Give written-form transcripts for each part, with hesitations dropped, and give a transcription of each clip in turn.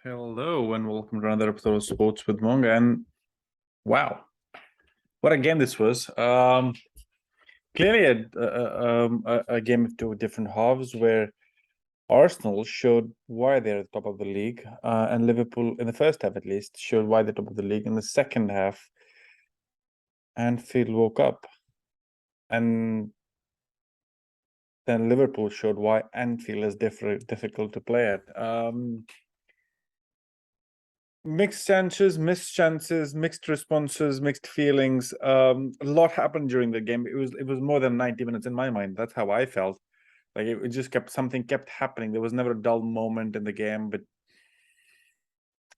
Hello and welcome to another episode of Sports with Monga. And wow, what a game this was! Clearly a game of two different halves where Arsenal showed why they're at the top of the league, and Liverpool, in the first half at least, showed why they're top of the league. In the second half, Anfield woke up, and then Liverpool showed why Anfield is difficult to play at. Mixed chances, missed chances, mixed responses, mixed feelings. A lot happened during the game. It was more than 90 minutes in my mind. That's how I felt. Like it just kept happening. There was never a dull moment in the game, but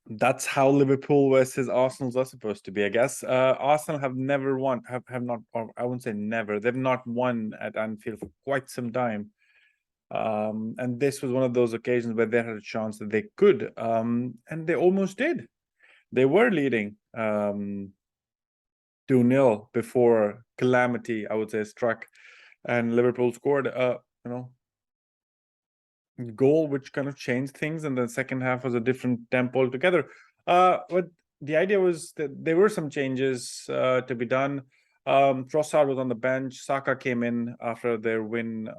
that's how Liverpool versus Arsenal are supposed to be, I guess. Arsenal have never won, have not, or I wouldn't say never. They've not won at Anfield for quite some time. And this was one of those occasions where they had a chance that they could, and they almost did. They were leading 2-0 before calamity, I would say, struck, and Liverpool scored goal which kind of changed things, and the second half was a different tempo altogether. But the idea was that there were some changes to be done. Trossard was on the bench. Saka came in after their win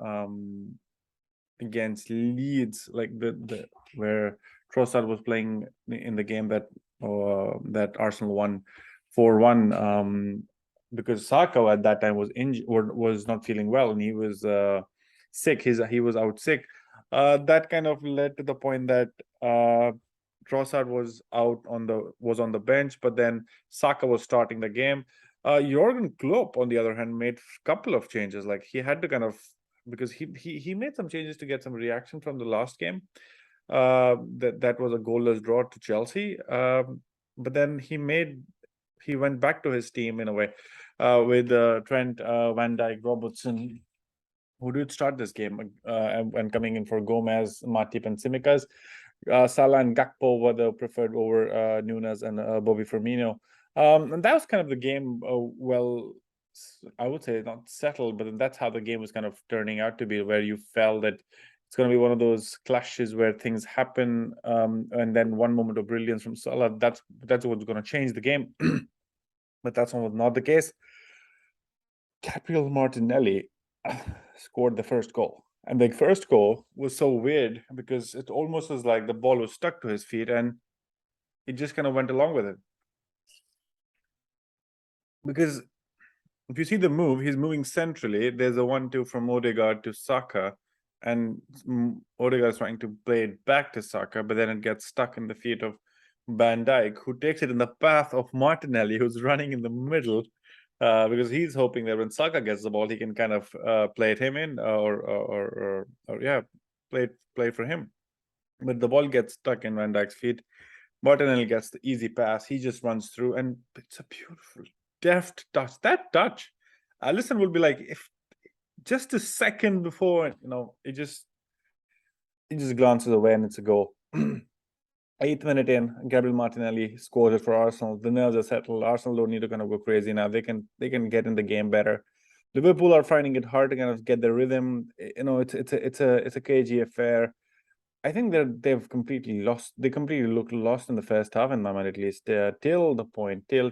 against Leeds, like the where Trossard was playing in the game that Arsenal won 4-1, because Saka at that time was injured or was not feeling well, and he was sick. He was out sick. That kind of led to the point that Trossard was on the bench, but then Saka was starting the game. Jurgen Klopp, on the other hand, made a couple of changes. Like he had to kind of, because he made some changes to get some reaction from the last game. That was a goalless draw to Chelsea. But then he went back to his team in a way, with Trent, Van Dijk, Robertson, who did start this game, and coming in for Gomez, Matip, and Tsimikas. Salah and Gakpo were the preferred over Nunes and Bobby Firmino. And that was kind of the game. Well, I would say not settled, but that's how the game was kind of turning out to be, where you felt that it's going to be one of those clashes where things happen, and then one moment of brilliance from Salah, that's what's going to change the game. But that's not the case. Gabriel Martinelli scored the first goal. And the first goal was so weird because it almost was like the ball was stuck to his feet and it just kind of went along with it. Because if you see the move, he's moving centrally. There's a 1-2 from Odegaard to Saka, and Odegaard is trying to play it back to Saka, but then it gets stuck in the feet of Van Dijk, who takes it in the path of Martinelli, who's running in the middle, because he's hoping that when Saka gets the ball, he can kind of play it him in, or play for him. But the ball gets stuck in Van Dijk's feet. Martinelli gets the easy pass. He just runs through, and it's a beautiful, deft touch. That touch, Alisson will be like, if just a second before, it just glances away and it's a goal. 8th minute in, Gabriel Martinelli scored it for Arsenal. The nerves are settled. Arsenal don't need to kind of go crazy now. They can get in the game better. Liverpool are finding it hard to kind of get the rhythm. It's a cagey affair. I think they've completely lost. They completely looked lost in the first half, in my mind at least. Till the point, till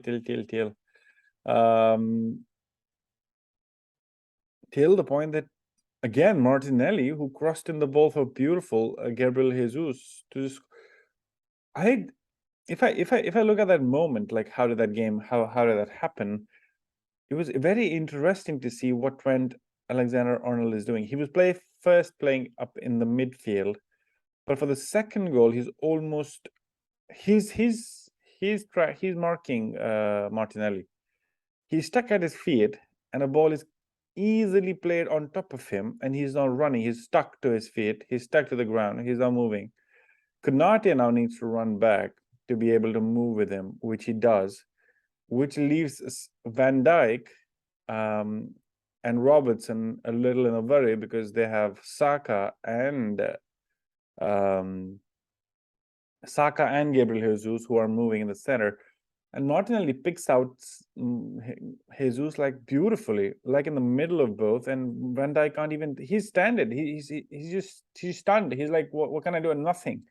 the point that, again, Martinelli, who crossed in the ball for beautiful Gabriel Jesus to just. If I look at that moment, like how did that happen? It was very interesting to see what Trent Alexander-Arnold is doing. He was playing up in the midfield, but for the second goal, he's marking Martinelli. He's stuck at his feet, and a ball is easily played on top of him, and he's not running. He's stuck to his feet. He's stuck to the ground. He's not moving. Konate now needs to run back to be able to move with him, which he does, which leaves Van Dijk and Robertson a little in a worry, because they have Saka and Gabriel Jesus, who are moving in the center. And Martinelli picks out Jesus like beautifully, like in the middle of both. And Van Dijk can't even. He's standing. He's stunned. He's like, what can I do? And nothing.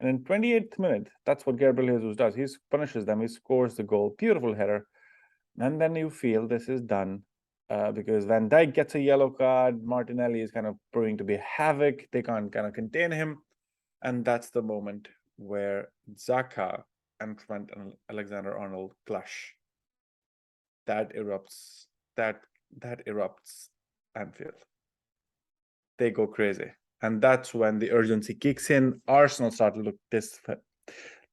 And in 28th minute, that's what Gabriel Jesus does. He punishes them. He scores the goal. Beautiful header. And then you feel this is done because Van Dijk gets a yellow card. Martinelli is kind of proving to be havoc. They can't kind of contain him. And that's the moment where Xhaka and Trent and Alexander-Arnold clash. That erupts. That erupts Anfield. They go crazy. And that's when the urgency kicks in. Arsenal start to look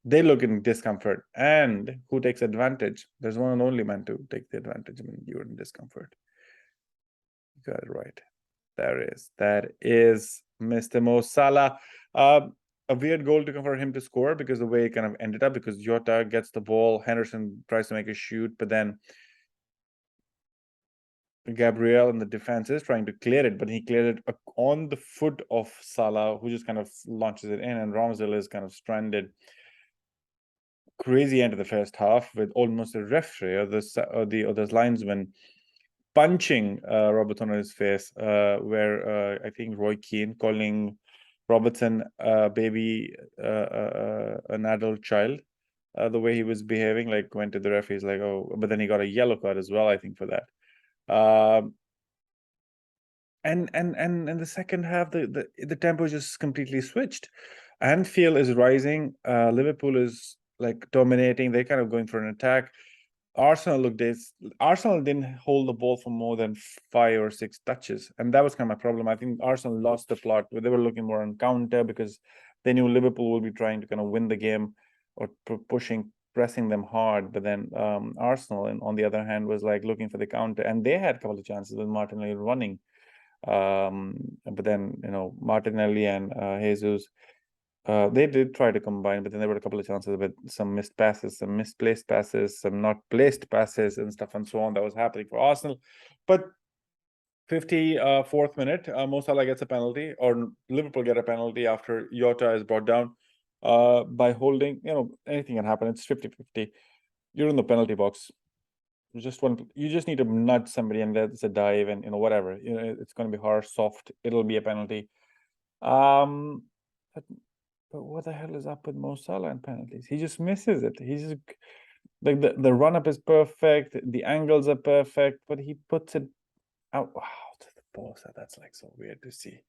they look in discomfort. And who takes advantage? There's one and only man to take the advantage when you're in discomfort. You got it right. That is Mr. Mo Salah. A weird goal to come for him to score because the way it kind of ended up, because Jota gets the ball, Henderson tries to make a shoot, but then Gabriel in the defense is trying to clear it, but he cleared it on the foot of Salah, who just kind of launches it in, and Ramsdale is kind of stranded. Crazy end of the first half with almost a referee or the linesman punching Robertson on his face, where I think Roy Keane calling Robertson baby an adult child. The way he was behaving, like went to the referee, he's like, oh, but then he got a yellow card as well, I think, for that. And in the second half, the tempo just completely switched. Anfield is rising. Liverpool is like dominating. They're kind of going for an attack. Arsenal didn't hold the ball for more than 5 or 6 touches, and that was kind of my problem. I think Arsenal lost the plot. They were looking more on counter because they knew Liverpool would be trying to kind of win the game or pressing them hard. But then Arsenal, on the other hand, was like looking for the counter, and they had a couple of chances with Martinelli running. But then Martinelli and Jesus, they did try to combine, but then there were a couple of chances with some missed passes, some misplaced passes, some not placed passes and stuff and so on that was happening for Arsenal. But 54th minute, Mo Salah gets a penalty, or Liverpool get a penalty after Jota is brought down by holding. Anything can happen. It's 50-50. You're in the penalty box. You just need to nudge somebody, and that's a dive, and whatever. It's going to be harsh, soft. It'll be a penalty. But what the hell is up with Mo Salah and penalties? He just misses it. He's just like the run up is perfect, the angles are perfect, but he puts it out. Wow, to the post. That's like so weird to see.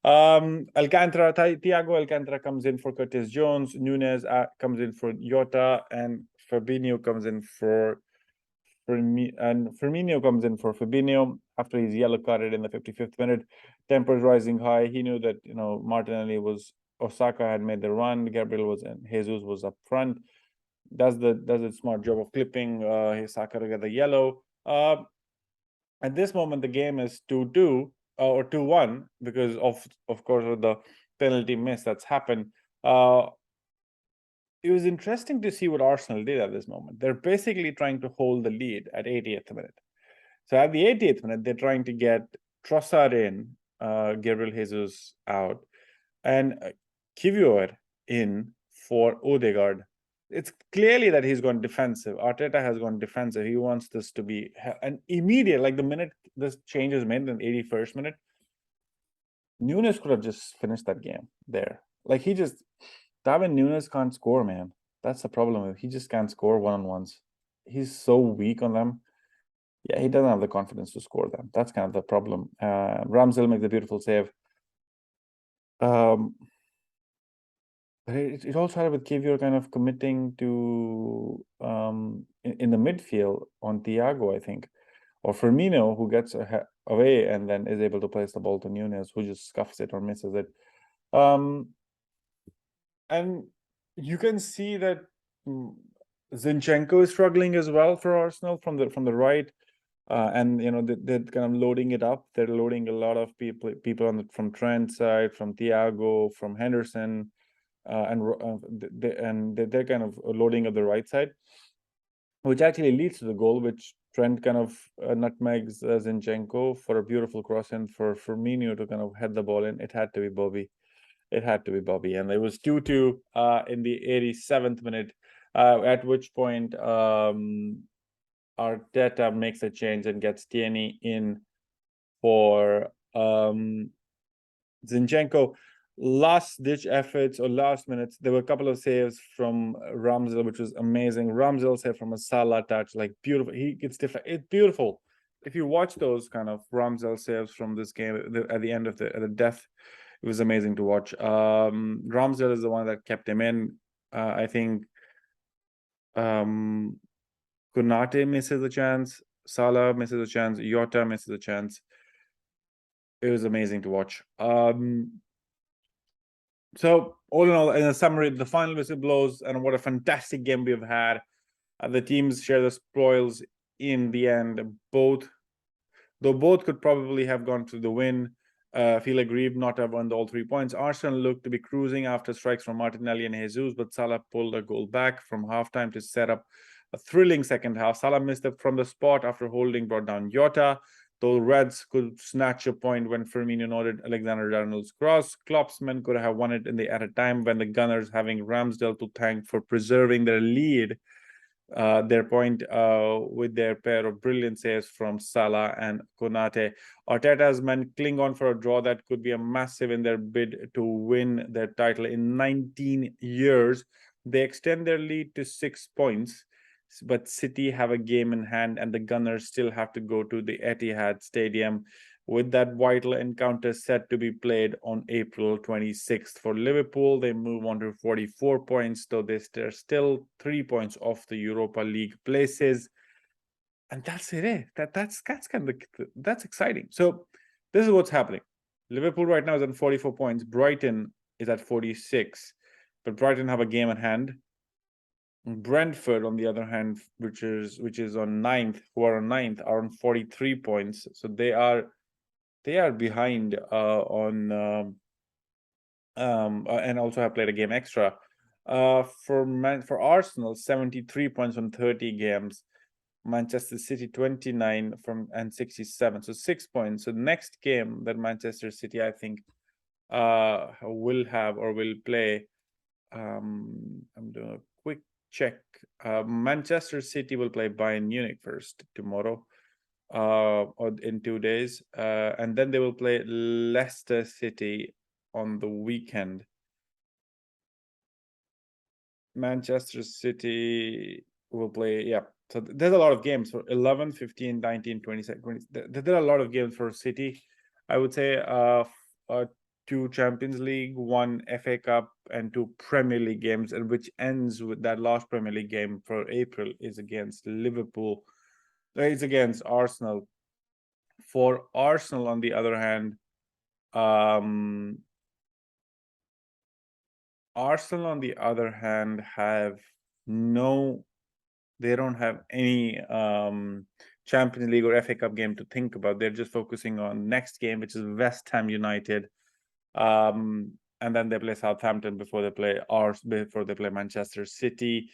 Thiago Alcantara comes in for Curtis Jones. Nunes comes in for Jota, and Fabinho comes in for Firmino comes in for Fabinho after he's yellow carded in the 55th minute. Tempers rising high. He knew that Martinelli Osaka had made the run. Gabriel was in. Jesus was up front. Does the smart job of clipping Saka to get the yellow. At this moment, the game is 2-2 or 2-1 because of course of the penalty miss that's happened. It was interesting to see what Arsenal did at this moment. They're basically trying to hold the lead at 80th minute. So at the 80th minute, they're trying to get Trossard in, Gabriel Jesus out, and Kivior in for Odegaard. It's clearly that he's gone defensive. Arteta has gone defensive. He wants this to be an immediate, like the minute this change is made in the 81st minute, Nunes could have just finished that game there. Like Darwin Nunes can't score, man. That's the problem. He just can't score one-on-ones. He's so weak on them. Yeah, he doesn't have the confidence to score them. That's kind of the problem. Ramsdale makes a beautiful save. But it also had with Kivior kind of committing to in the midfield on Thiago, I think, or Firmino, who gets away and then is able to place the ball to Nunes, who just scuffs it or misses it. And you can see that Zinchenko is struggling as well for Arsenal from the right, and they're kind of loading it up. They're loading a lot of people from Trent side, from Thiago, from Henderson, and they're kind of loading up the right side, which actually leads to the goal, which Trent kind of nutmegs Zinchenko for a beautiful cross in for Firmino to kind of head the ball in. It had to be Bobby. It had to be Bobby, and it was 2-2 in the 87th minute, at which point Arteta makes a change and gets Tierney in for Zinchenko. last-ditch efforts or last minutes. There were a couple of saves from Ramsdale, which was amazing. Ramsdale save from a Salah touch, like beautiful. He gets different. It's beautiful. If you watch those kind of Ramsdale saves from this game at the end of the death, it was amazing to watch. Ramsdale is the one that kept him in. I think Konate misses a chance. Salah misses a chance. Jota misses a chance. It was amazing to watch. So all in all, in a summary, the final whistle blows, and what a fantastic game we've had. The teams share the spoils in the end. Both could probably have gone to the win. Feel aggrieved not to have won all 3 points. Arsenal looked to be cruising after strikes from Martinelli and Jesus, but Salah pulled a goal back from halftime to set up a thrilling second half. Salah missed it from the spot after Holding brought down Jota. Though Reds could snatch a point when Firmino noted Alexander-Arnold's cross. Klopp's men could have won it at a time when the Gunners, having Ramsdale to thank for preserving their lead, their point with their pair of brilliant saves from Salah and Konate. Arteta's men cling on for a draw that could be a massive in their bid to win their title in 19 years. They extend their lead to 6 points, but City have a game in hand, and the Gunners still have to go to the Etihad Stadium with that vital encounter set to be played on April 26th. For Liverpool, they move on to 44 points, though they're still 3 points off the Europa League places. And that's it. That's kind of that's exciting. So this is what's happening. Liverpool right now is at 44 points. Brighton is at 46, but Brighton have a game in hand. Brentford, on the other hand, which is on 9th, who are on 9th, are on 43 points. So they are behind and also have played a game extra. For Arsenal, 73 points from 30 games. Manchester City 29 and 67, so 6 points. So the next game that Manchester City, I think, will play. I'm doing a quick check. Manchester City will play Bayern Munich first tomorrow, or in 2 days, and then they will play Leicester City on the weekend. Manchester City will play, yeah. So there's a lot of games for 11, 15, 19, 20. There are a lot of games for City. I would say 2 Champions League, 1 FA Cup, and 2 Premier League games, and which ends with that last Premier League game for April is against Liverpool. It's against Arsenal. For Arsenal, on the other hand, they don't have any Champions League or FA Cup game to think about. They're just focusing on next game, which is West Ham United. And then they play Southampton before they play Manchester City.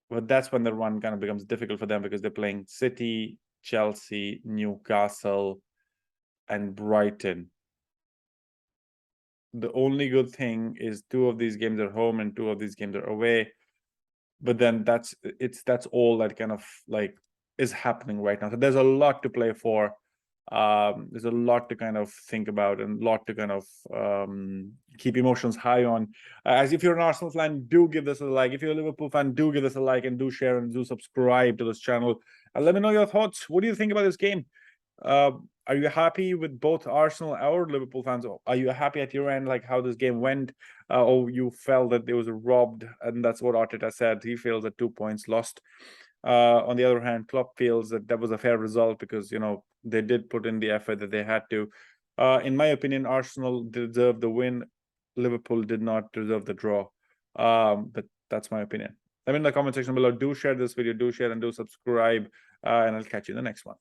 But that's when the run kind of becomes difficult for them, because they're playing City, Chelsea, Newcastle, and Brighton. The only good thing is 2 of these games are home and 2 of these games are away. But then that's all that kind of like is happening right now. So there's a lot to play for. There's a lot to kind of think about, and a lot to kind of keep emotions high on. As if you're an Arsenal fan, do give this a like. If you're a Liverpool fan, do give this a like, and do share and do subscribe to this channel. And let me know your thoughts. What do you think about this game? Are you happy with both Arsenal or Liverpool fans? Are you happy at your end, like how this game went? Or you felt that it was robbed, and that's what Arteta said. He feels that 2 points lost. On the other hand, Klopp feels that was a fair result, because they did put in the effort that they had to. In my opinion, Arsenal deserved the win. Liverpool did not deserve the draw. But that's my opinion. Let me know in the comment section below. Do share this video. Do share and do subscribe. And I'll catch you in the next one.